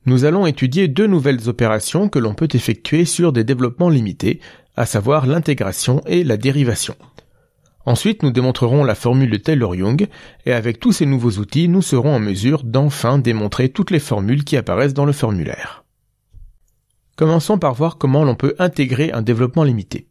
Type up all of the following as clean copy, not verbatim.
Nous allons étudier deux nouvelles opérations que l'on peut effectuer sur des développements limités, à savoir l'intégration et la dérivation. Ensuite, nous démontrerons la formule de Taylor-Young, et avec tous ces nouveaux outils, nous serons en mesure d'enfin démontrer toutes les formules qui apparaissent dans le formulaire. Commençons par voir comment l'on peut intégrer un développement limité.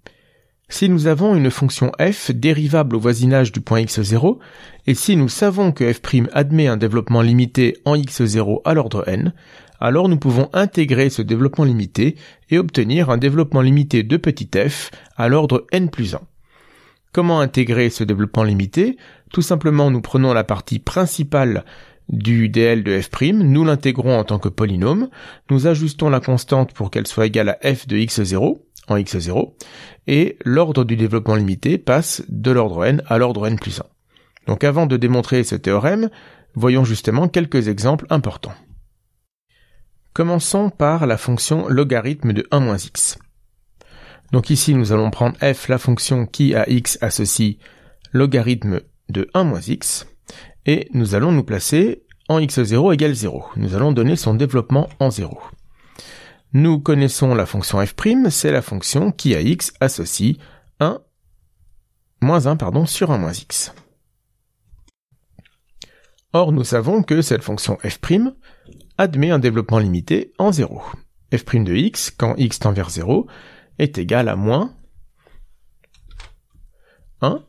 Si nous avons une fonction f dérivable au voisinage du point x0, et si nous savons que f' admet un développement limité en x0 à l'ordre n, alors nous pouvons intégrer ce développement limité et obtenir un développement limité de petit f à l'ordre n plus 1. Comment intégrer ce développement limité? Tout simplement, nous prenons la partie principale du dl de f', nous l'intégrons en tant que polynôme, nous ajustons la constante pour qu'elle soit égale à f de x0, en x0, et l'ordre du développement limité passe de l'ordre n à l'ordre n plus 1. Donc avant de démontrer ce théorème, voyons justement quelques exemples importants. Commençons par la fonction logarithme de 1 moins x. Donc ici nous allons prendre f, la fonction qui à x associe logarithme de 1 moins x, et nous allons nous placer en x0 égale 0. Nous allons donner son développement en 0. Nous connaissons la fonction f', c'est la fonction qui à x associe 1 sur 1 moins x. Or, nous savons que cette fonction f' admet un développement limité en 0. f' de x, quand x tend vers 0, est égal à moins 1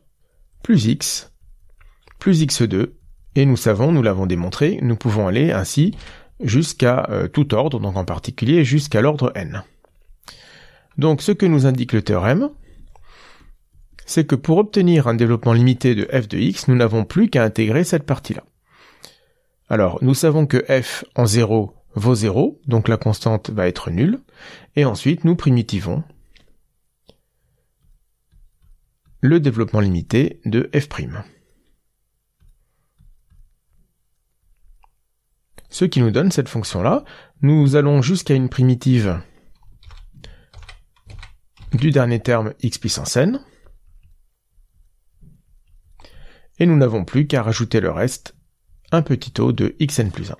plus x plus x2, et nous savons, nous l'avons démontré, nous pouvons aller ainsi jusqu'à tout ordre, donc en particulier jusqu'à l'ordre n. Donc ce que nous indique le théorème, c'est que pour obtenir un développement limité de f de x, nous n'avons plus qu'à intégrer cette partie-là. Alors, nous savons que f en 0 vaut 0, donc la constante va être nulle, et ensuite nous primitivons le développement limité de f'. Ce qui nous donne cette fonction-là, nous allons jusqu'à une primitive du dernier terme x puissance n, et nous n'avons plus qu'à rajouter le reste, un petit o de xn plus 1.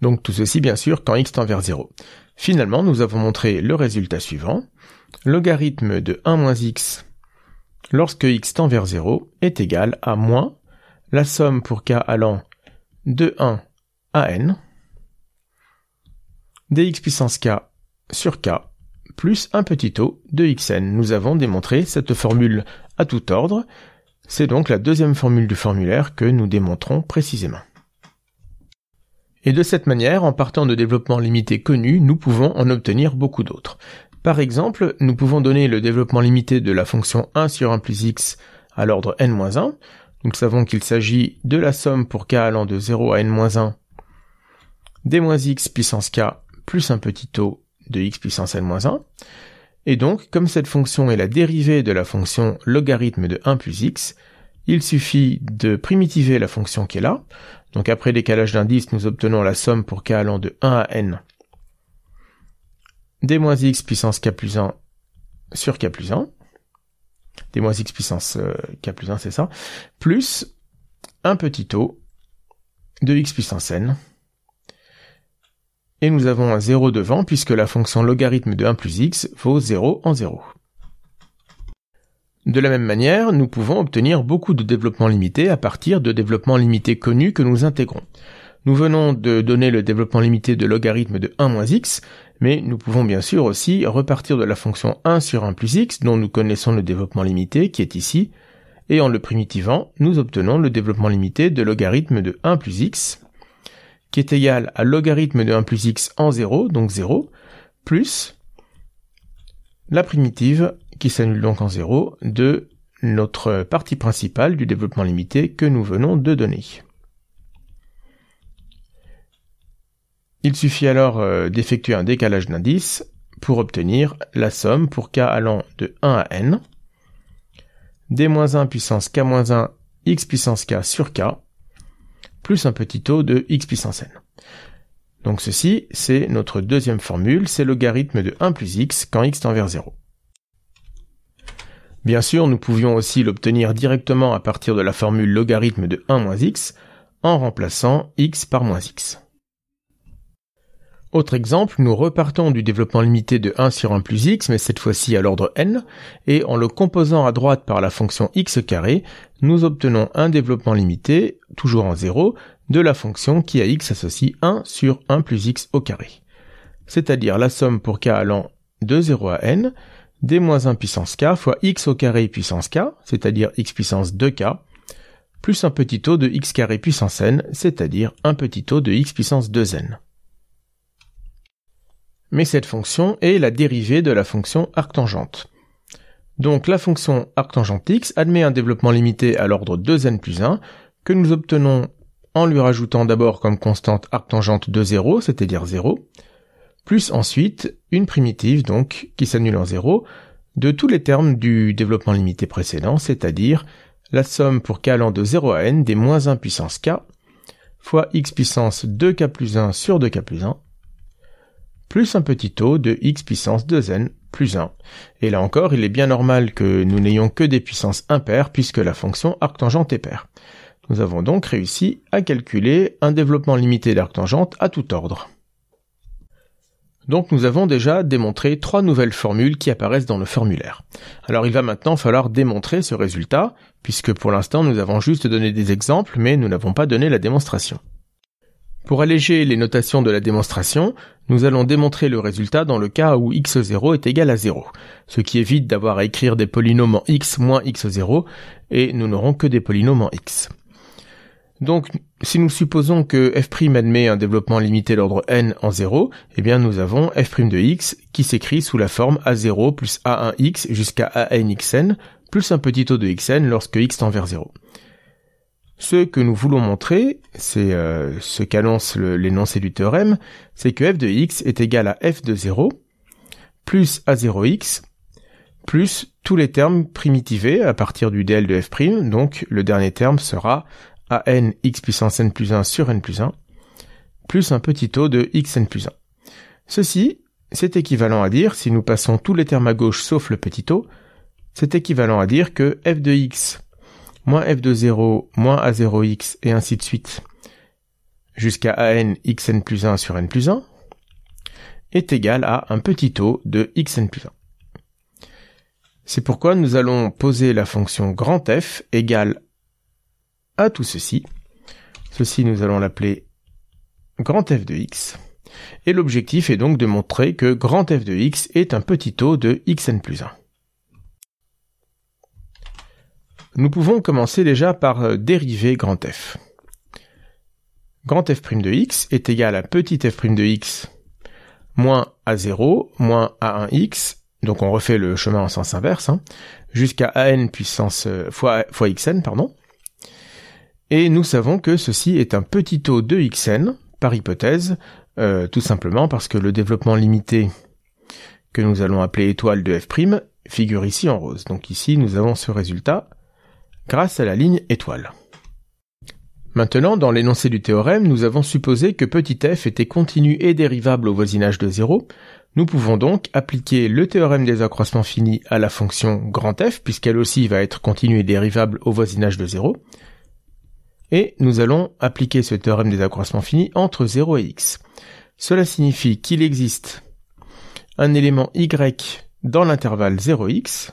Donc tout ceci bien sûr quand x tend vers 0. Finalement, nous avons montré le résultat suivant. Logarithme de 1 moins x lorsque x tend vers 0 est égal à moins la somme pour k allant de 1 à n dx puissance k sur k plus un petit o de xn. Nous avons démontré cette formule à tout ordre. C'est donc la deuxième formule du formulaire que nous démontrons précisément. Et de cette manière, en partant de développements limités connus, nous pouvons en obtenir beaucoup d'autres. Par exemple, nous pouvons donner le développement limité de la fonction 1 sur 1 plus x à l'ordre n-1. Nous savons qu'il s'agit de la somme pour k allant de 0 à n-1 d moins x puissance k plus un petit o de x puissance n-1. Et donc, comme cette fonction est la dérivée de la fonction logarithme de 1 plus x, il suffit de primitiver la fonction qui est là. Donc après décalage d'indices, nous obtenons la somme pour k allant de 1 à n d moins x puissance k plus 1 sur k plus 1, d moins x puissance k plus 1, c'est ça, plus un petit o de x puissance n, et nous avons un 0 devant puisque la fonction logarithme de 1 plus x vaut 0 en 0. De la même manière, nous pouvons obtenir beaucoup de développements limités à partir de développements limités connus que nous intégrons. Nous venons de donner le développement limité de logarithme de 1 moins x, mais nous pouvons bien sûr aussi repartir de la fonction 1 sur 1 plus x, dont nous connaissons le développement limité, qui est ici, et en le primitivant, nous obtenons le développement limité de logarithme de 1 plus x, qui est égal à logarithme de 1 plus x en 0, donc 0, plus la primitive, qui s'annule donc en 0, de notre partie principale du développement limité que nous venons de donner. Il suffit alors d'effectuer un décalage d'indices pour obtenir la somme pour k allant de 1 à n, d-1 puissance k-1 x puissance k sur k, plus un petit o de x puissance n. Donc ceci, c'est notre deuxième formule, c'est logarithme de 1 plus x quand x tend vers 0. Bien sûr, nous pouvions aussi l'obtenir directement à partir de la formule logarithme de 1 moins x, en remplaçant x par moins x. Autre exemple, nous repartons du développement limité de 1 sur 1 plus x, mais cette fois-ci à l'ordre n, et en le composant à droite par la fonction x carré, nous obtenons un développement limité, toujours en 0, de la fonction qui à x associe 1 sur 1 plus x au carré. C'est-à-dire la somme pour k allant de 0 à n, d moins 1 puissance k fois x au carré puissance k, c'est-à-dire x puissance 2k, plus un petit taux de x carré puissance n, c'est-à-dire un petit taux de x puissance 2n. Mais cette fonction est la dérivée de la fonction arctangente. Donc la fonction arctangente x admet un développement limité à l'ordre 2n plus 1, que nous obtenons en lui rajoutant d'abord comme constante arctangente de 0, c'est-à-dire 0, plus ensuite une primitive donc qui s'annule en 0, de tous les termes du développement limité précédent, c'est-à-dire la somme pour k allant de 0 à n des moins 1 puissance k, fois x puissance 2k plus 1 sur 2k plus 1, plus un petit taux de x puissance 2n plus 1. Et là encore, il est bien normal que nous n'ayons que des puissances impaires puisque la fonction arctangente est paire. Nous avons donc réussi à calculer un développement limité d'arctangente à tout ordre. Donc nous avons déjà démontré 3 nouvelles formules qui apparaissent dans le formulaire. Alors il va maintenant falloir démontrer ce résultat, puisque pour l'instant nous avons juste donné des exemples, mais nous n'avons pas donné la démonstration. Pour alléger les notations de la démonstration, nous allons démontrer le résultat dans le cas où x0 est égal à 0, ce qui évite d'avoir à écrire des polynômes en x moins x0, et nous n'aurons que des polynômes en x. Donc, si nous supposons que f' admet un développement limité d'ordre n en 0, eh bien nous avons f' de x qui s'écrit sous la forme a0 plus a1x jusqu'à a(n)xn plus un petit taux de xn lorsque x tend vers 0. Ce que nous voulons montrer, c'est ce qu'annonce l'énoncé du théorème, c'est que f de x est égal à f de 0 plus a0x plus tous les termes primitivés à partir du dl de f', donc le dernier terme sera an x puissance n plus 1 sur n plus 1, plus un petit taux de xn plus 1. Ceci, c'est équivalent à dire, si nous passons tous les termes à gauche sauf le petit taux, c'est équivalent à dire que f de x moins f de 0 moins a0x et ainsi de suite, jusqu'à an xn plus 1 sur n plus 1, est égal à un petit taux de xn plus 1. C'est pourquoi nous allons poser la fonction grand F égale à tout ceci. Ceci, nous allons l'appeler grand F de x. Et l'objectif est donc de montrer que grand F de x est un petit taux de xn plus 1. Nous pouvons commencer déjà par dériver grand F. Grand F' de x est égal à petit f' de x moins a0 moins a1x, donc on refait le chemin en sens inverse, jusqu'à an puissance fois xn, pardon. Et nous savons que ceci est un petit taux de xn, par hypothèse, tout simplement parce que le développement limité que nous allons appeler étoile de f' figure ici en rose. Donc ici, nous avons ce résultat grâce à la ligne étoile. Maintenant, dans l'énoncé du théorème, nous avons supposé que petit f était continu et dérivable au voisinage de 0. Nous pouvons donc appliquer le théorème des accroissements finis à la fonction grand f, puisqu'elle aussi va être continue et dérivable au voisinage de 0. Et nous allons appliquer ce théorème des accroissements finis entre 0 et x. Cela signifie qu'il existe un élément y dans l'intervalle 0x,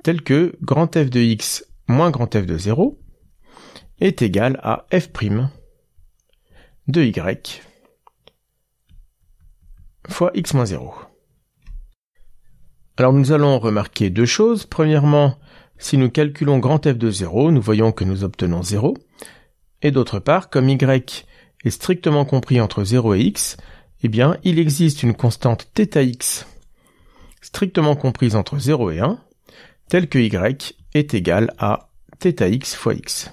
tel que grand f de x moins grand f de 0 est égal à f' de y fois x moins 0. Alors nous allons remarquer deux choses. Premièrement, si nous calculons grand f de 0, nous voyons que nous obtenons 0. Et d'autre part, comme y est strictement compris entre 0 et x, eh bien, il existe une constante θx strictement comprise entre 0 et 1, telle que y est égal à θx fois x.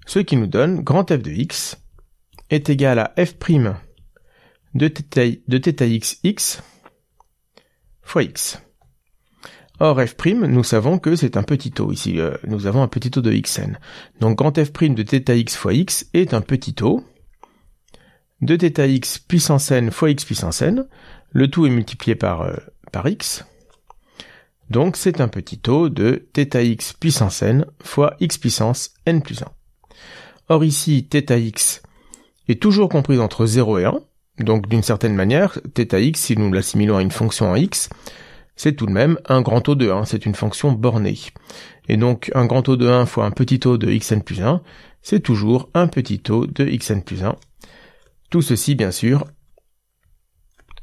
Ce qui nous donne grand f de x est égal à f' de θx x fois x. Or f', nous savons que c'est un petit taux. Ici, nous avons un petit taux de xn. Donc grand f' de θx fois x est un petit taux de θx puissance n fois x puissance n. Le tout est multiplié par x. Donc c'est un petit taux de θx puissance n fois x puissance n plus 1. Or ici, θx est toujours comprise entre 0 et 1. Donc d'une certaine manière, θx, si nous l'assimilons à une fonction en x, c'est tout de même un grand O de 1, c'est une fonction bornée. Et donc un grand O de 1 fois un petit O de xn plus 1, c'est toujours un petit O de xn plus 1. Tout ceci, bien sûr,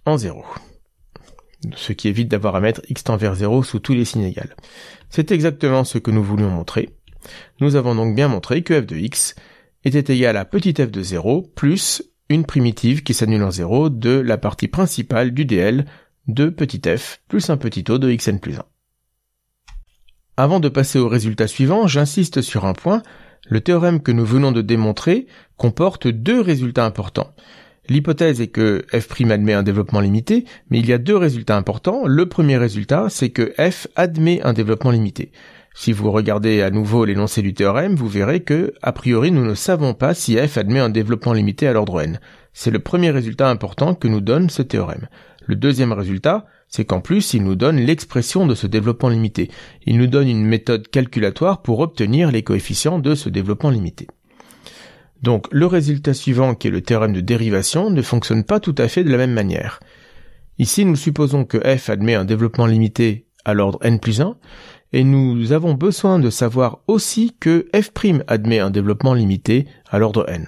en 0. Ce qui évite d'avoir à mettre x tend vers 0 sous tous les signes égaux. C'est exactement ce que nous voulions montrer. Nous avons donc bien montré que f de x était égal à petit f de 0 plus une primitive qui s'annule en 0 de la partie principale du dl de petit f plus un petit O de xn plus 1. Avant de passer au résultat suivant, j'insiste sur un point. Le théorème que nous venons de démontrer comporte deux résultats importants. L'hypothèse est que f' admet un développement limité, mais il y a deux résultats importants. Le premier résultat, c'est que f admet un développement limité. Si vous regardez à nouveau l'énoncé du théorème, vous verrez que, a priori, nous ne savons pas si f admet un développement limité à l'ordre n. C'est le premier résultat important que nous donne ce théorème. Le deuxième résultat, c'est qu'en plus, il nous donne l'expression de ce développement limité. Il nous donne une méthode calculatoire pour obtenir les coefficients de ce développement limité. Donc, le résultat suivant, qui est le théorème de dérivation, ne fonctionne pas tout à fait de la même manière. Ici, nous supposons que f admet un développement limité à l'ordre n plus 1, et nous avons besoin de savoir aussi que f' admet un développement limité à l'ordre n.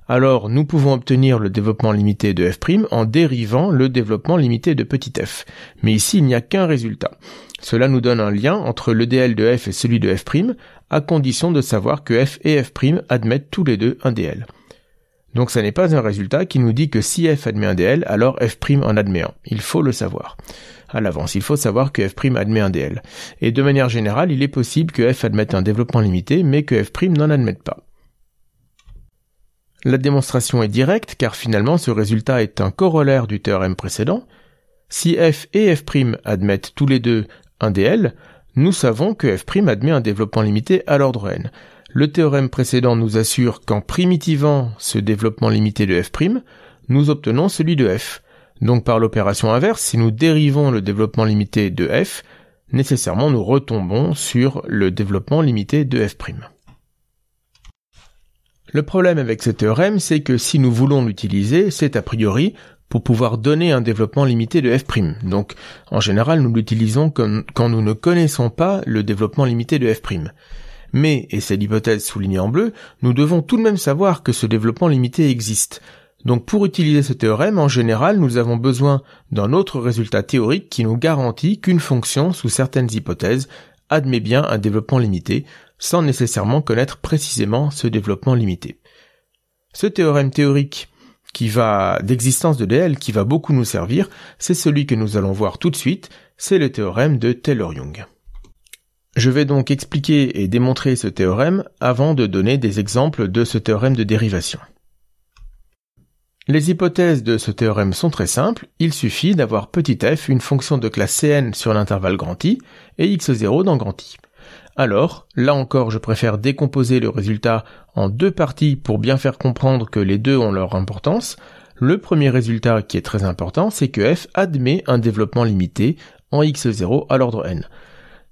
Alors, nous pouvons obtenir le développement limité de f' en dérivant le développement limité de petit f. Mais ici, il n'y a qu'un résultat. Cela nous donne un lien entre le dl de f et celui de f', à condition de savoir que f et f' admettent tous les deux un dl. Donc ça n'est pas un résultat qui nous dit que si f admet un dl, alors f' en admet un. Il faut le savoir. À l'avance, il faut savoir que f' admet un dl. Et de manière générale, il est possible que f admette un développement limité, mais que f' n'en admette pas. La démonstration est directe, car finalement ce résultat est un corollaire du théorème précédent. Si f et f' admettent tous les deux un dl, nous savons que f' admet un développement limité à l'ordre n. Le théorème précédent nous assure qu'en primitivant ce développement limité de f', nous obtenons celui de f. Donc par l'opération inverse, si nous dérivons le développement limité de f, nécessairement nous retombons sur le développement limité de f'. Le problème avec ce théorème, c'est que si nous voulons l'utiliser, c'est a priori pour pouvoir donner un développement limité de f'. Donc, en général, nous l'utilisons quand nous ne connaissons pas le développement limité de f'. Mais, et c'est l'hypothèse soulignée en bleu, nous devons tout de même savoir que ce développement limité existe. Donc, pour utiliser ce théorème, en général, nous avons besoin d'un autre résultat théorique qui nous garantit qu'une fonction, sous certaines hypothèses, admet bien un développement limité, sans nécessairement connaître précisément ce développement limité. Ce théorème théorique d'existence de dl qui va beaucoup nous servir, c'est celui que nous allons voir tout de suite, c'est le théorème de Taylor-Young. Je vais donc expliquer et démontrer ce théorème avant de donner des exemples de ce théorème de dérivation. Les hypothèses de ce théorème sont très simples, il suffit d'avoir petit f une fonction de classe Cn sur l'intervalle grand I et x0 dans grand I. Alors, là encore, je préfère décomposer le résultat en deux parties pour bien faire comprendre que les deux ont leur importance. Le premier résultat qui est très important, c'est que f admet un développement limité en x0 à l'ordre n.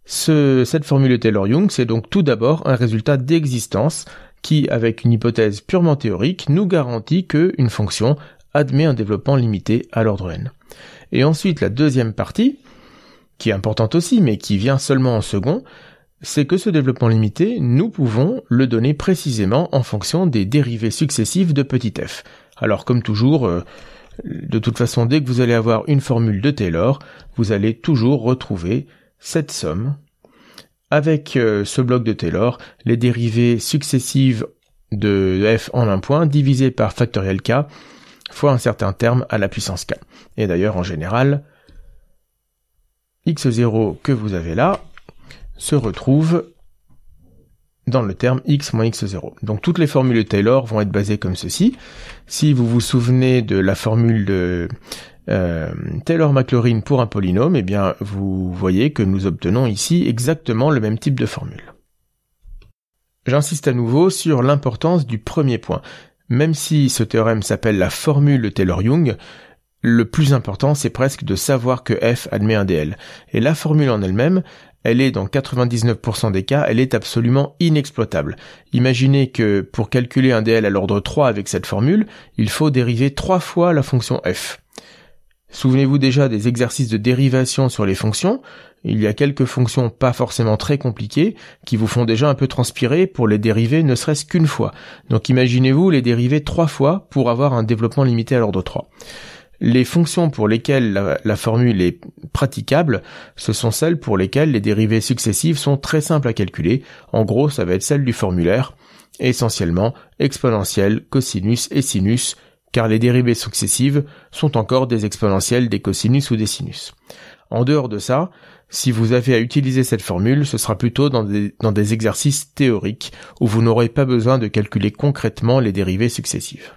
Cette formule de Taylor-Young, c'est donc tout d'abord un résultat d'existence qui, avec une hypothèse purement théorique, nous garantit qu'une fonction admet un développement limité à l'ordre n. Et ensuite, la deuxième partie, qui est importante aussi, mais qui vient seulement en second, c'est que ce développement limité, nous pouvons le donner précisément en fonction des dérivées successives de petit f. Alors comme toujours, de toute façon, dès que vous allez avoir une formule de Taylor, vous allez toujours retrouver cette somme. Avec ce bloc de Taylor, les dérivées successives de f en un point divisé par factoriel k fois un certain terme à la puissance k. Et d'ailleurs, en général, x0 que vous avez là se retrouve dans le terme x moins x0. Donc toutes les formules de Taylor vont être basées comme ceci. Si vous vous souvenez de la formule de Taylor-Maclaurin pour un polynôme, eh bien vous voyez que nous obtenons ici exactement le même type de formule. J'insiste à nouveau sur l'importance du premier point. Même si ce théorème s'appelle la formule de Taylor-Young, le plus important c'est presque de savoir que f admet un dl. Et la formule en elle-même, elle est dans 99% des cas, elle est absolument inexploitable. Imaginez que pour calculer un DL à l'ordre 3 avec cette formule, il faut dériver 3 fois la fonction f. Souvenez-vous déjà des exercices de dérivation sur les fonctions. Il y a quelques fonctions pas forcément très compliquées qui vous font déjà un peu transpirer pour les dériver ne serait-ce qu'une fois. Donc imaginez-vous les dériver 3 fois pour avoir un développement limité à l'ordre 3. Les fonctions pour lesquelles la formule est praticable, ce sont celles pour lesquelles les dérivées successives sont très simples à calculer. En gros, ça va être celle du formulaire, essentiellement exponentielle, cosinus et sinus, car les dérivées successives sont encore des exponentielles, des cosinus ou des sinus. En dehors de ça, si vous avez à utiliser cette formule, ce sera plutôt dans des exercices théoriques où vous n'aurez pas besoin de calculer concrètement les dérivées successives.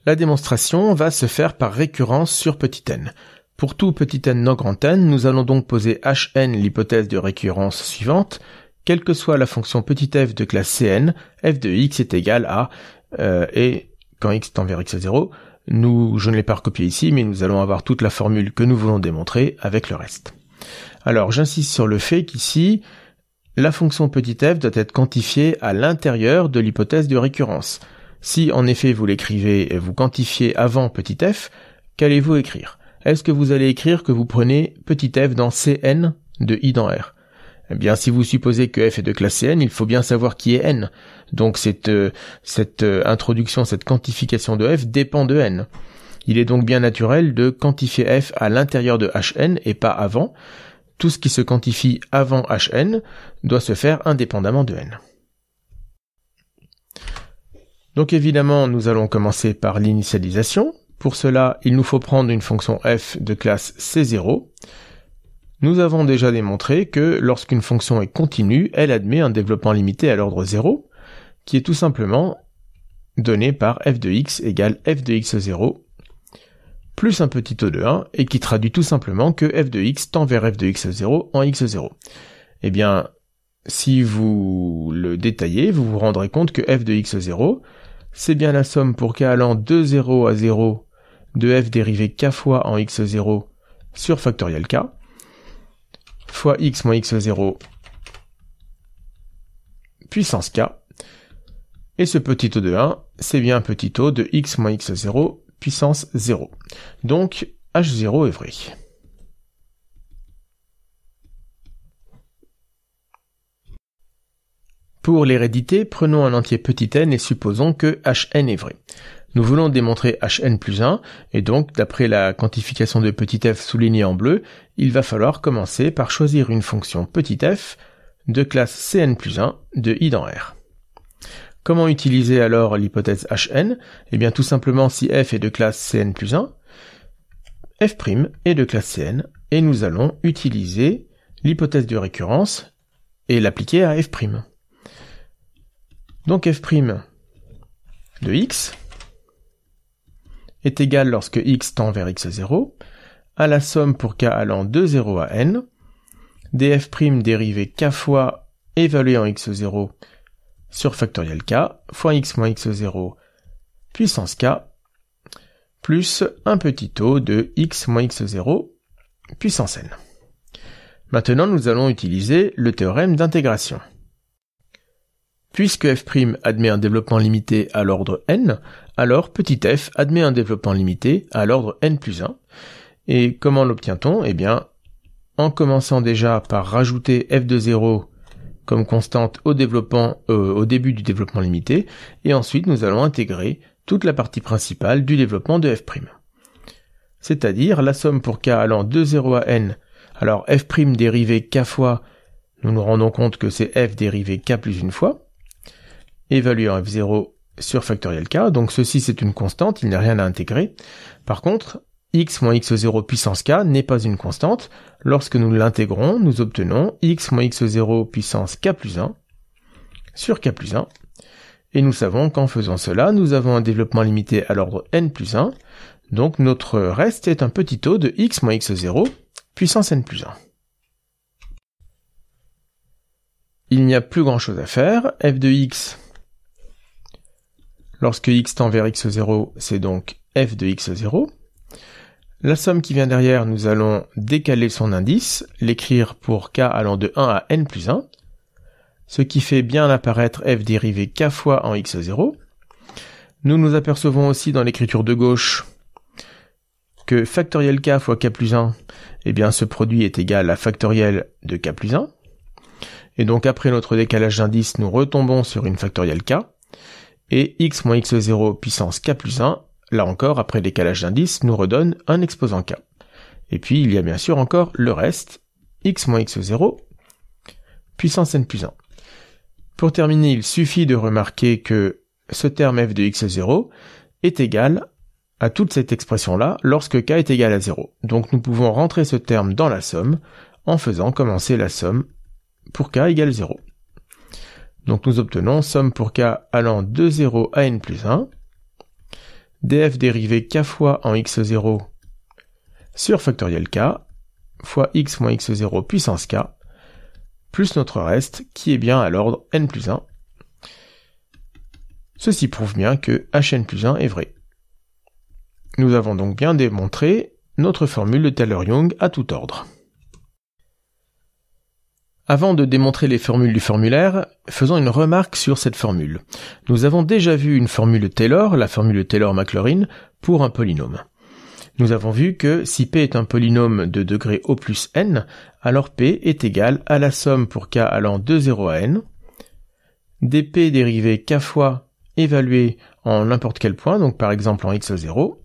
La démonstration va se faire par récurrence sur petit n. Pour tout petit n non grand n, nous allons donc poser hn l'hypothèse de récurrence suivante. Quelle que soit la fonction petit f de classe Cn, f de x est égal à et quand x tend vers x0, je ne l'ai pas recopié ici, mais nous allons avoir toute la formule que nous voulons démontrer avec le reste. Alors j'insiste sur le fait qu'ici, la fonction petit f doit être quantifiée à l'intérieur de l'hypothèse de récurrence. Si en effet vous l'écrivez et vous quantifiez avant petit f, qu'allez-vous écrire? Est-ce que vous allez écrire que vous prenez petit f dans Cn de i dans R? Eh bien, si vous supposez que f est de classe Cn, il faut bien savoir qui est n. Donc cette introduction, cette quantification de f dépend de n. Il est donc bien naturel de quantifier f à l'intérieur de Hn et pas avant. Tout ce qui se quantifie avant Hn doit se faire indépendamment de n. Donc évidemment, nous allons commencer par l'initialisation. Pour cela, il nous faut prendre une fonction f de classe C0. Nous avons déjà démontré que lorsqu'une fonction est continue, elle admet un développement limité à l'ordre 0, qui est tout simplement donné par f de x égale f de x0 plus un petit o de 1, et qui traduit tout simplement que f de x tend vers f de x0 en x0. Eh bien, si vous le détaillez, vous vous rendrez compte que f de x0, c'est bien la somme pour k allant de 0 à 0 de f dérivé k fois en x0 sur factoriel k, fois x moins x0 puissance k, et ce petit o de 1, c'est bien un petit o de x moins x0 puissance 0. Donc, h0 est vrai. Pour l'hérédité, prenons un entier petit n et supposons que hn est vrai. Nous voulons démontrer hn plus 1, et donc, d'après la quantification de petit f soulignée en bleu, il va falloir commencer par choisir une fonction petit f de classe Cn plus 1 de i dans R. Comment utiliser alors l'hypothèse hn? Eh bien tout simplement si f est de classe Cn plus 1, f' est de classe Cn, et nous allons utiliser l'hypothèse de récurrence et l'appliquer à f'. Donc f' de x est égal lorsque x tend vers x0 à la somme pour k allant de 0 à n df' dérivé k fois évalué en x0 sur factoriel k fois x moins x0 puissance k plus un petit o de x moins x0 puissance n. Maintenant nous allons utiliser le théorème d'intégration. Puisque f' admet un développement limité à l'ordre n, alors petit f admet un développement limité à l'ordre n plus 1. Et comment l'obtient-on? Eh bien, en commençant déjà par rajouter f de 0 comme constante au début du développement limité, et ensuite nous allons intégrer toute la partie principale du développement de f'. C'est-à-dire la somme pour k allant de 0 à n, alors f' dérivé k fois, nous nous rendons compte que c'est f dérivé k plus une fois, évalué en f0 sur factoriel k, donc ceci c'est une constante, il n'y a rien à intégrer. Par contre, x moins x0 puissance k n'est pas une constante. Lorsque nous l'intégrons, nous obtenons x moins x0 puissance k plus 1 sur k plus 1. Et nous savons qu'en faisant cela, nous avons un développement limité à l'ordre n plus 1. Donc notre reste est un petit o de x moins x0 puissance n plus 1. Il n'y a plus grand chose à faire. F de x, lorsque x tend vers x0, c'est donc f de x0. La somme qui vient derrière, nous allons décaler son indice, l'écrire pour k allant de 1 à n plus 1, ce qui fait bien apparaître f dérivé k fois en x0. Nous nous apercevons aussi dans l'écriture de gauche que factoriel k fois k plus 1, eh bien ce produit est égal à factoriel de k plus 1. Et donc après notre décalage d'indice, nous retombons sur une factorielle k, et x moins x0 puissance k plus 1, là encore, après décalage d'indice, nous redonne un exposant k. Et puis il y a bien sûr encore le reste, x moins x0 puissance n plus 1. Pour terminer, il suffit de remarquer que ce terme f de x0 est égal à toute cette expression-là lorsque k est égal à 0. Donc nous pouvons rentrer ce terme dans la somme en faisant commencer la somme pour k égale 0. Donc nous obtenons somme pour k allant de 0 à n plus 1, df dérivé k fois en x0 sur factoriel k fois x moins x0 puissance k, plus notre reste qui est bien à l'ordre n plus 1. Ceci prouve bien que hn plus 1 est vrai. Nous avons donc bien démontré notre formule de Taylor-Young à tout ordre. Avant de démontrer les formules du formulaire, faisons une remarque sur cette formule. Nous avons déjà vu une formule de Taylor, la formule de Taylor-Maclaurin, pour un polynôme. Nous avons vu que si P est un polynôme de degré O plus n, alors P est égal à la somme pour K allant de 0 à n, dP dérivé K fois évalué en n'importe quel point, donc par exemple en x0,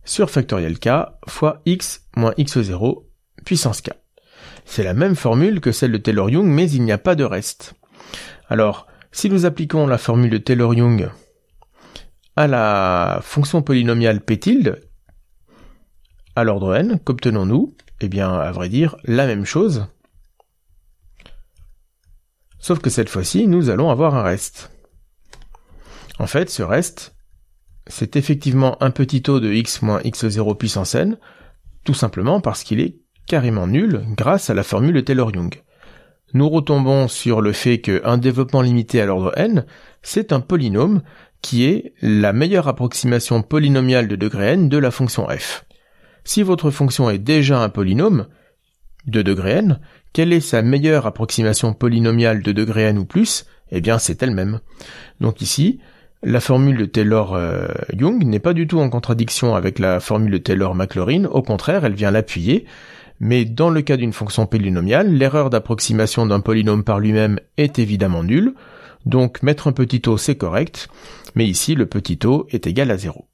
sur factoriel K fois x moins x0 puissance K. C'est la même formule que celle de Taylor-Young, mais il n'y a pas de reste. Alors, si nous appliquons la formule de Taylor-Young à la fonction polynomiale P tilde, à l'ordre n, qu'obtenons-nous? Eh bien, à vrai dire, la même chose. Sauf que cette fois-ci, nous allons avoir un reste. En fait, ce reste, c'est effectivement un petit taux de x moins x0 puissance n, tout simplement parce qu'il est carrément nul grâce à la formule de Taylor-Young. Nous retombons sur le fait qu'un développement limité à l'ordre n, c'est un polynôme qui est la meilleure approximation polynomiale de degré n de la fonction f. Si votre fonction est déjà un polynôme de degré n, quelle est sa meilleure approximation polynomiale de degré n ou plus? Eh bien, c'est elle-même. Donc ici, la formule de Taylor-Young n'est pas du tout en contradiction avec la formule de Taylor-Maclaurin, au contraire, elle vient l'appuyer. Mais dans le cas d'une fonction polynomiale, l'erreur d'approximation d'un polynôme par lui-même est évidemment nulle, donc mettre un petit o c'est correct, mais ici le petit o est égal à 0.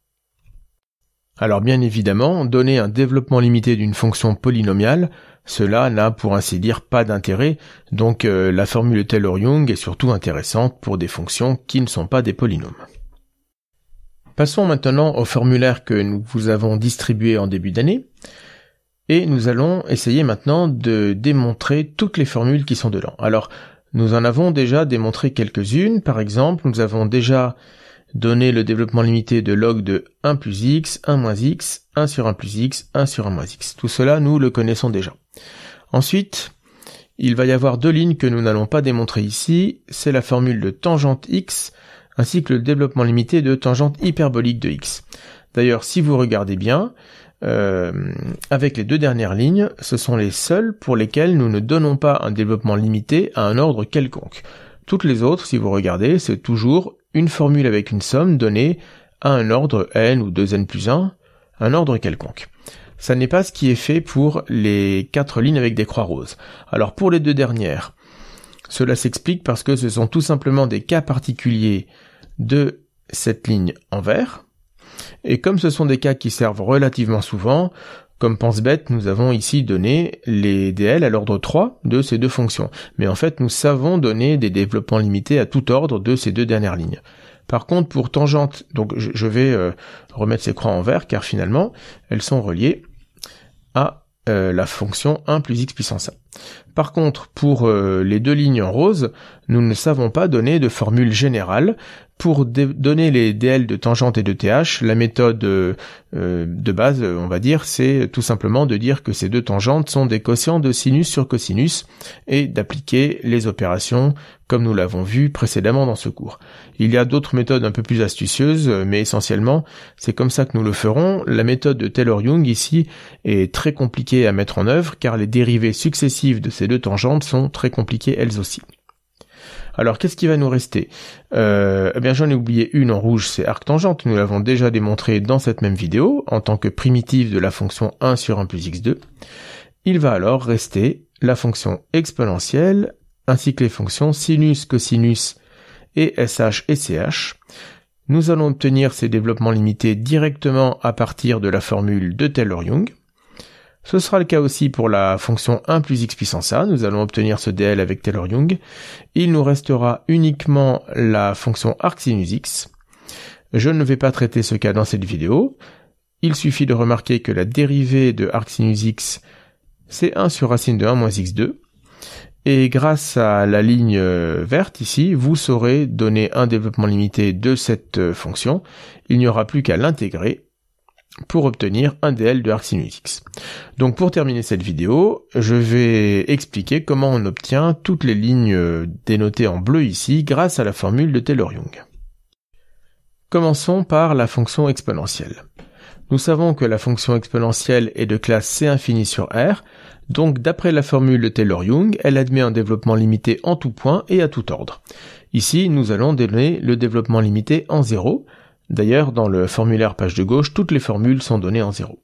Alors bien évidemment, donner un développement limité d'une fonction polynomiale, cela n'a pour ainsi dire pas d'intérêt, donc la formule de Taylor-Young est surtout intéressante pour des fonctions qui ne sont pas des polynômes. Passons maintenant au formulaire que nous vous avons distribué en début d'année. Et nous allons essayer maintenant de démontrer toutes les formules qui sont dedans. Alors, nous en avons déjà démontré quelques-unes. Par exemple, nous avons déjà donné le développement limité de log de 1 plus x, 1 moins x, 1 sur 1 plus x, 1 sur 1 moins x. Tout cela, nous le connaissons déjà. Ensuite, il va y avoir deux lignes que nous n'allons pas démontrer ici. C'est la formule de tangente x, ainsi que le développement limité de tangente hyperbolique de x. D'ailleurs, si vous regardez bien, avec les deux dernières lignes, ce sont les seules pour lesquelles nous ne donnons pas un développement limité à un ordre quelconque. Toutes les autres, si vous regardez, c'est toujours une formule avec une somme donnée à un ordre n ou 2n plus 1, un ordre quelconque. Ça n'est pas ce qui est fait pour les 4 lignes avec des croix roses. Alors pour les deux dernières, cela s'explique parce que ce sont tout simplement des cas particuliers de cette ligne en vert. Et comme ce sont des cas qui servent relativement souvent, comme pense-bête, nous avons ici donné les DL à l'ordre 3 de ces deux fonctions. Mais en fait, nous savons donner des développements limités à tout ordre de ces deux dernières lignes. Par contre, pour tangente, donc je vais remettre ces croix en vert, car finalement, elles sont reliées à la fonction 1 plus x puissance 1. Par contre, pour les deux lignes en rose, nous ne savons pas donner de formule générale. Pour donner les DL de tangente et de TH, la méthode de base, on va dire, c'est tout simplement de dire que ces deux tangentes sont des quotients de sinus sur cosinus et d'appliquer les opérations comme nous l'avons vu précédemment dans ce cours. Il y a d'autres méthodes un peu plus astucieuses, mais essentiellement, c'est comme ça que nous le ferons. La méthode de Taylor-Young ici est très compliquée à mettre en œuvre, car les dérivées successives de ces deux tangentes sont très compliquées elles aussi. Alors, qu'est-ce qui va nous rester? Eh bien, j'en ai oublié une en rouge, c'est arctangente. Nous l'avons déjà démontré dans cette même vidéo, en tant que primitive de la fonction 1 sur 1 plus x2. Il va alors rester la fonction exponentielle, ainsi que les fonctions sinus, cosinus et sh et ch. Nous allons obtenir ces développements limités directement à partir de la formule de Taylor-Young. Ce sera le cas aussi pour la fonction 1 plus x puissance a, nous allons obtenir ce dl avec Taylor-Young. Il nous restera uniquement la fonction arcsinus x. Je ne vais pas traiter ce cas dans cette vidéo. Il suffit de remarquer que la dérivée de arcsinus x, c'est 1 sur racine de 1 moins x2. Et grâce à la ligne verte ici, vous saurez donner un développement limité de cette fonction. Il n'y aura plus qu'à l'intégrer pour obtenir un dl de arcsinus x. Donc pour terminer cette vidéo, je vais expliquer comment on obtient toutes les lignes dénotées en bleu ici grâce à la formule de Taylor-Young. Commençons par la fonction exponentielle. Nous savons que la fonction exponentielle est de classe C infini sur R, donc d'après la formule de Taylor-Young, elle admet un développement limité en tout point et à tout ordre. Ici, nous allons donner le développement limité en 0. D'ailleurs, dans le formulaire page de gauche, toutes les formules sont données en 0.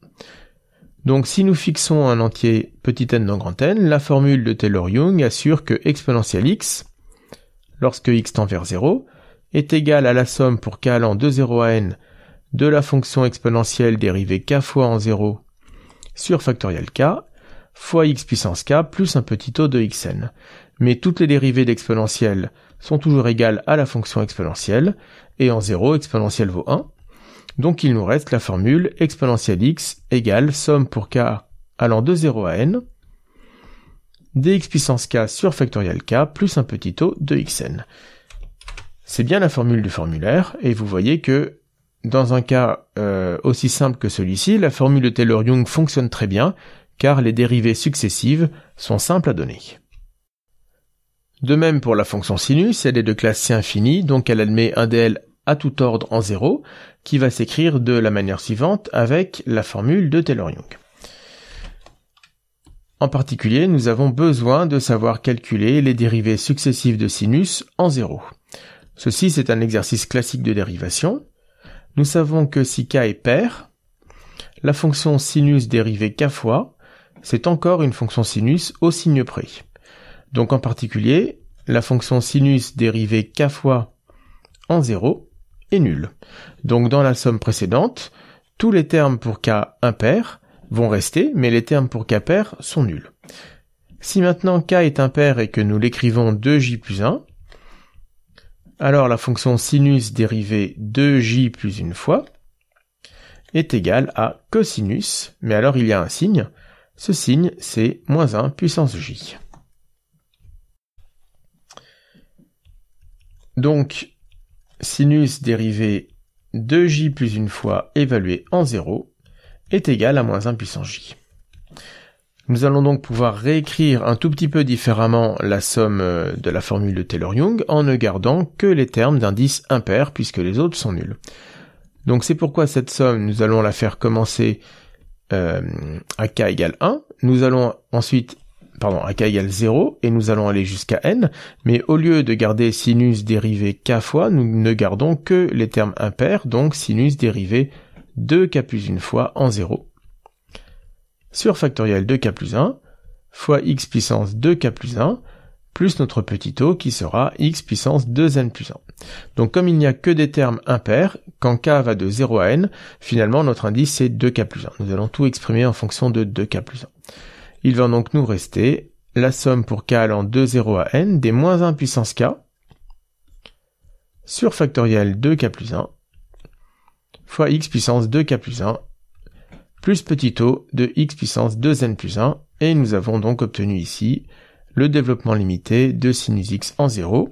Donc si nous fixons un entier petit n dans grand N, la formule de Taylor-Young assure que exponentielle x, lorsque x tend vers 0, est égale à la somme pour k allant de 0 à n de la fonction exponentielle dérivée k fois en 0 sur factoriel k, fois x puissance k plus un petit o de xn. Mais toutes les dérivées d'exponentielle sont toujours égales à la fonction exponentielle, et en 0, exponentielle vaut 1. Donc il nous reste la formule exponentielle x égale somme pour k allant de 0 à n, dx puissance k sur factoriel k plus un petit o de xn. C'est bien la formule du formulaire, et vous voyez que dans un cas aussi simple que celui-ci, la formule de Taylor-Young fonctionne très bien, car les dérivées successives sont simples à donner. De même pour la fonction sinus, elle est de classe C infinie, donc elle admet un dl à tout ordre en 0, qui va s'écrire de la manière suivante avec la formule de Taylor-Young. En particulier, nous avons besoin de savoir calculer les dérivées successives de sinus en 0. Ceci, c'est un exercice classique de dérivation. Nous savons que si k est pair, la fonction sinus dérivée k fois, c'est encore une fonction sinus au signe près. Donc en particulier, la fonction sinus dérivée k fois en 0 est nulle. Donc dans la somme précédente, tous les termes pour k impair vont rester, mais les termes pour k pair sont nuls. Si maintenant k est impair et que nous l'écrivons 2j plus 1, alors la fonction sinus dérivée 2j plus une fois est égale à cosinus, mais alors il y a un signe. Ce signe, c'est moins 1 puissance j. Donc, sinus dérivé 2j plus une fois évalué en 0 est égal à moins 1 puissance j. Nous allons donc pouvoir réécrire un tout petit peu différemment la somme de la formule de Taylor-Young en ne gardant que les termes d'indice impair puisque les autres sont nuls. Donc c'est pourquoi cette somme, nous allons la faire commencer à k égale 1. Nous allons ensuite à k égale 0, et nous allons aller jusqu'à n, mais au lieu de garder sinus dérivé k fois, nous ne gardons que les termes impairs, donc sinus dérivé 2k plus une fois en 0, sur factoriel 2k plus 1, fois x puissance 2k plus 1, plus notre petit o qui sera x puissance 2n plus 1. Donc comme il n'y a que des termes impairs, quand k va de 0 à n, finalement notre indice c'est 2k plus 1. Nous allons tout exprimer en fonction de 2k plus 1. Il va donc nous rester la somme pour k allant de 0 à n des moins 1 puissance k sur factoriel 2k plus 1 fois x puissance 2k plus 1 plus petit o de x puissance 2n plus 1, et nous avons donc obtenu ici le développement limité de sinus x en 0,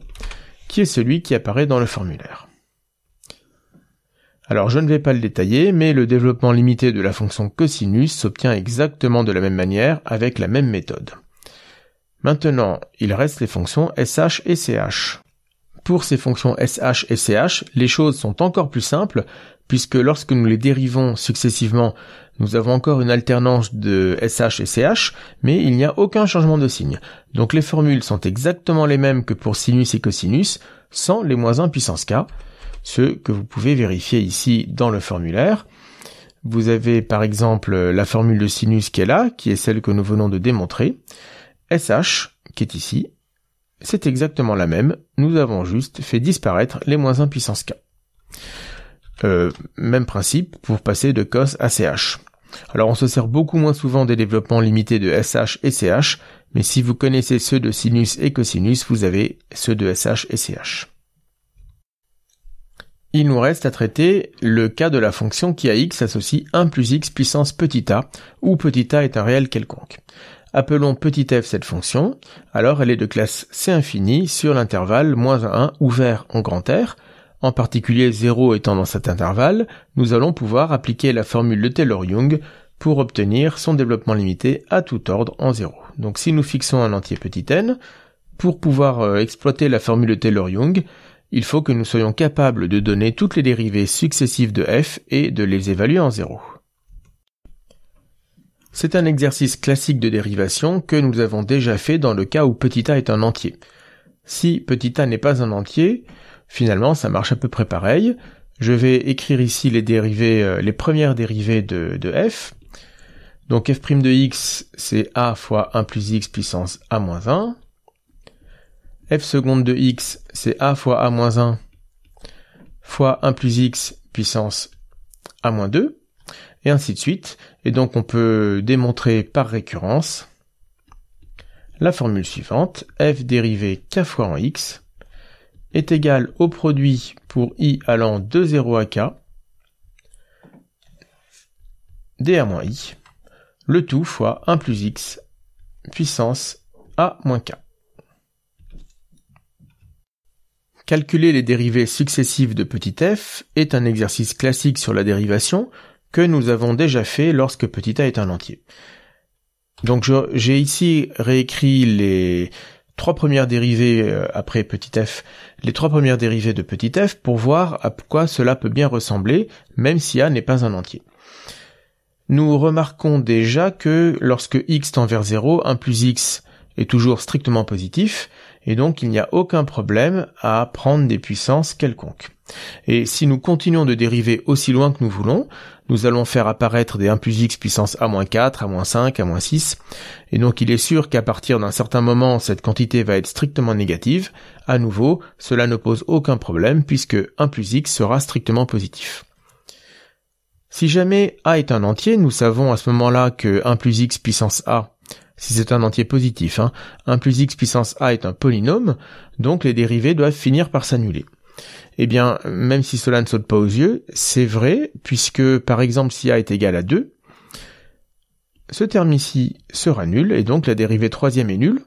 qui est celui qui apparaît dans le formulaire. Alors je ne vais pas le détailler, mais le développement limité de la fonction cosinus s'obtient exactement de la même manière avec la même méthode. Maintenant, il reste les fonctions sh et ch. Pour ces fonctions sh et ch, les choses sont encore plus simples, puisque lorsque nous les dérivons successivement, nous avons encore une alternance de sh et ch, mais il n'y a aucun changement de signe. Donc les formules sont exactement les mêmes que pour sinus et cosinus, sans les -1 puissance k, ce que vous pouvez vérifier ici dans le formulaire. Vous avez par exemple la formule de sinus qui est là, qui est celle que nous venons de démontrer. sh, qui est ici, c'est exactement la même, nous avons juste fait disparaître les -1 puissance k. Même principe pour passer de cos à ch. Alors on se sert beaucoup moins souvent des développements limités de sh et ch, mais si vous connaissez ceux de sinus et cosinus, vous avez ceux de sh et ch. Il nous reste à traiter le cas de la fonction qui à x associe 1 plus x puissance petit a, où petit a est un réel quelconque. Appelons petit f cette fonction, alors elle est de classe C infini sur l'intervalle -1 ouvert en grand R, en particulier 0 étant dans cet intervalle, nous allons pouvoir appliquer la formule de Taylor-Young pour obtenir son développement limité à tout ordre en 0. Donc si nous fixons un entier petit n, pour pouvoir exploiter la formule de Taylor-Young, il faut que nous soyons capables de donner toutes les dérivées successives de f et de les évaluer en 0. C'est un exercice classique de dérivation que nous avons déjà fait dans le cas où petit a est un entier. Si petit a n'est pas un entier, finalement ça marche à peu près pareil. Je vais écrire ici les dérivées, les premières dérivées de f. Donc f' de x, c'est a fois 1 plus x puissance a-1. F seconde de x, c'est a fois a-1 fois 1 plus x puissance a-2, et ainsi de suite. Et donc on peut démontrer par récurrence la formule suivante, f dérivée k fois en x est égal au produit pour i allant de 0 à k dA-i, le tout fois 1 plus x puissance a-k. Calculer les dérivées successives de petit f est un exercice classique sur la dérivation que nous avons déjà fait lorsque petit a est un entier. Donc j'ai ici réécrit les 3 premières dérivées après petit f, les 3 premières dérivées de petit f pour voir à quoi cela peut bien ressembler, même si a n'est pas un entier. Nous remarquons déjà que lorsque x tend vers 0, 1 plus x est toujours strictement positif, et donc il n'y a aucun problème à prendre des puissances quelconques. Et si nous continuons de dériver aussi loin que nous voulons, nous allons faire apparaître des 1 plus x puissance a-4, a-5, a-6, et donc il est sûr qu'à partir d'un certain moment, cette quantité va être strictement négative. À nouveau, cela ne pose aucun problème puisque 1 plus x sera strictement positif. Si jamais a est un entier, nous savons à ce moment-là que 1 plus x puissance a, si c'est un entier positif, 1 plus x puissance a est un polynôme, donc les dérivées doivent finir par s'annuler. Eh bien, même si cela ne saute pas aux yeux, c'est vrai, puisque par exemple si a est égal à 2, ce terme ici sera nul, et donc la dérivée troisième est nulle.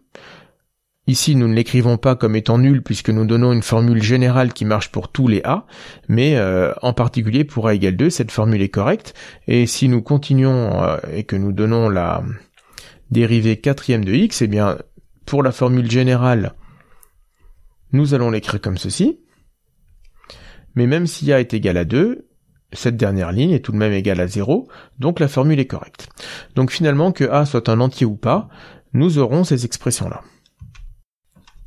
Ici, nous ne l'écrivons pas comme étant nul, puisque nous donnons une formule générale qui marche pour tous les a, mais en particulier pour a égale 2, cette formule est correcte, et si nous continuons et que nous donnons la dérivée quatrième de x, eh bien, pour la formule générale, nous allons l'écrire comme ceci. Mais même si a est égal à 2, cette dernière ligne est tout de même égale à 0, donc la formule est correcte. Donc finalement, que a soit un entier ou pas, nous aurons ces expressions-là.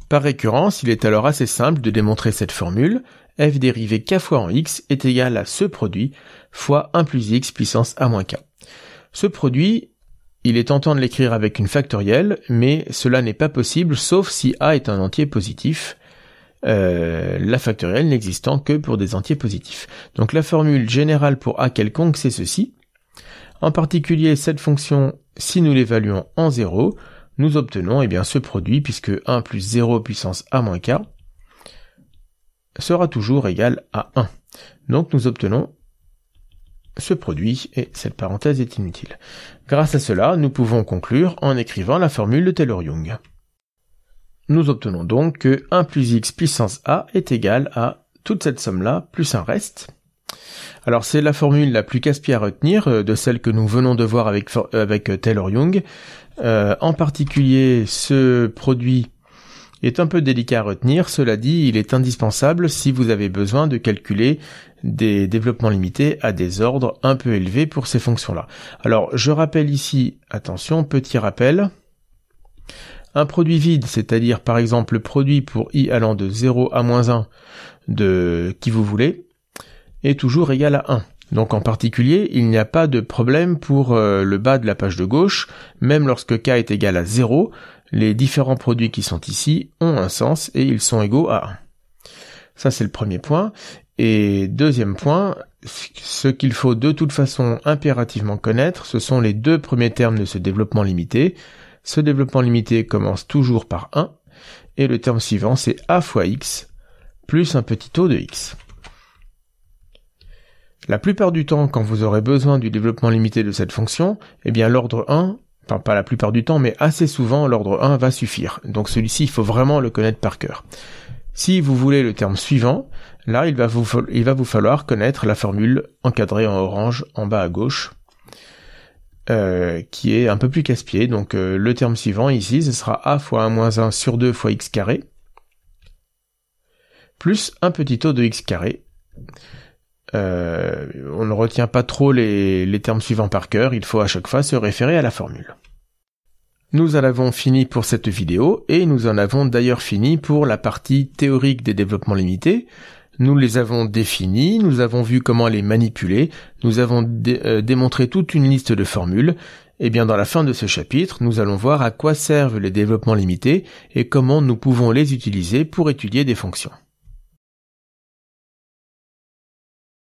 Par récurrence, il est alors assez simple de démontrer cette formule, f dérivée k fois en x est égal à ce produit fois 1 plus x puissance a-k. Ce produit, il est tentant de l'écrire avec une factorielle, mais cela n'est pas possible sauf si a est un entier positif, la factorielle n'existant que pour des entiers positifs. Donc la formule générale pour a quelconque, c'est ceci. En particulier, cette fonction, si nous l'évaluons en 0, nous obtenons eh bien, ce produit, puisque 1 plus 0 puissance a-k sera toujours égal à 1. Donc nous obtenons ce produit, et cette parenthèse est inutile. Grâce à cela, nous pouvons conclure en écrivant la formule de Taylor-Young. Nous obtenons donc que 1 plus x puissance a est égal à toute cette somme-là plus un reste. Alors c'est la formule la plus casse-pied à retenir de celle que nous venons de voir avec Taylor-Young. En particulier, ce produit est un peu délicat à retenir. Cela dit, il est indispensable si vous avez besoin de calculer des développements limités à des ordres un peu élevés pour ces fonctions-là. Alors je rappelle ici, attention, petit rappel. Un produit vide, c'est-à-dire par exemple le produit pour i allant de 0 à moins 1 de qui vous voulez, est toujours égal à 1. Donc en particulier, il n'y a pas de problème pour le bas de la page de gauche, même lorsque k est égal à 0, les différents produits qui sont ici ont un sens et ils sont égaux à 1. Ça c'est le premier point. Et deuxième point, ce qu'il faut de toute façon impérativement connaître, ce sont les deux premiers termes de ce développement limité. Ce développement limité commence toujours par 1, et le terme suivant c'est a fois x, plus un petit o de x. La plupart du temps, quand vous aurez besoin du développement limité de cette fonction, eh bien l'ordre 1, enfin pas la plupart du temps, mais assez souvent, l'ordre 1 va suffire. Donc celui-ci, il faut vraiment le connaître par cœur. Si vous voulez le terme suivant, là, il va vous falloir connaître la formule encadrée en orange en bas à gauche, qui est un peu plus casse-pied. Donc le terme suivant ici, ce sera a fois 1 moins 1 sur 2 fois x carré, plus un petit o de x carré. On ne retient pas trop les termes suivants par cœur, il faut à chaque fois se référer à la formule. Nous en avons fini pour cette vidéo, et nous en avons d'ailleurs fini pour la partie théorique des développements limités. Nous les avons définis, nous avons vu comment les manipuler, nous avons démontré toute une liste de formules, et bien dans la fin de ce chapitre, nous allons voir à quoi servent les développements limités et comment nous pouvons les utiliser pour étudier des fonctions.